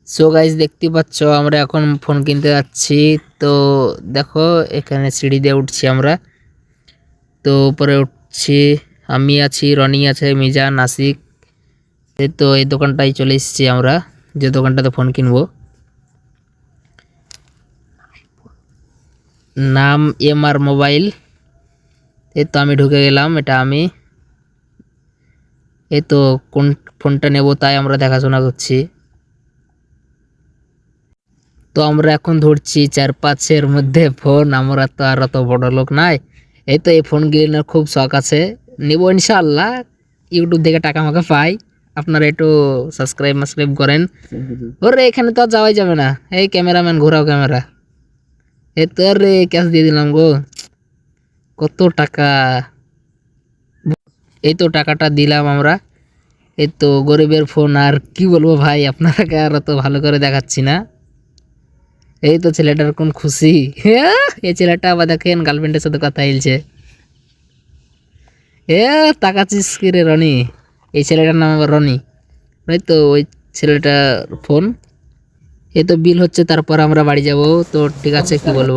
So guys দেখতে পাচ্ছ আমরা এখন ফোন কিনতে যাচ্ছি। তো দেখো এখানে সিঁড়ি দিয়ে উঠছি আমরা। তো উপরে উঠছি, আমি আছি, রনি আছে, মিজান, নাসিক। তো এই দোকানটাই চলে এসেছি আমরা, যে দোকানটাতে ফোন কিনবো। নাম MR মোবাইল। এই তো আমি ঢুকে গেলাম, এটা আমি। এই তো কোন ফোনটা নেব তাই আমরা দেখাশোনা করছি। তো আমরা এখন ধরছি 4-5-এর মধ্যে ফোন, আমরা তো আর অত বড় লোক নাই। এই তো এই ফোন কেনার খুব শখ আছে, নিব ইনশাআল্লাহ। ইউটিউব থেকে টাকা আমাকে পাই, আপনারা একটু সাবস্ক্রাইব করেন। ওরে এখানে তো আর যাওয়াই যাবে না, এই ক্যামেরাম্যান ঘোরাও ক্যামেরা। এই তো রে ক্যাশ দিয়ে দিলাম গো, কত টাকা। এই তো টাকাটা দিলাম আমরা। এই তো গরিবের ফোন, আর কি বলবো ভাই, আপনারাকে আর অত ভালো করে দেখাচ্ছি না। এই তো ছেলেটার কোন খুশি। এই ছেলেটা আবার দেখেন গার্লফ্রেন্ডের সাথে কথা বলছে। তাকাচ্ছিস কি রে রনি? এই ছেলেটার নাম আবার রনি, তাই তো ওই ছেলেটার ফোন। এই তো বিল হচ্ছে, তারপর আমরা বাড়ি যাব। তো ঠিক আছে, কি বলবো।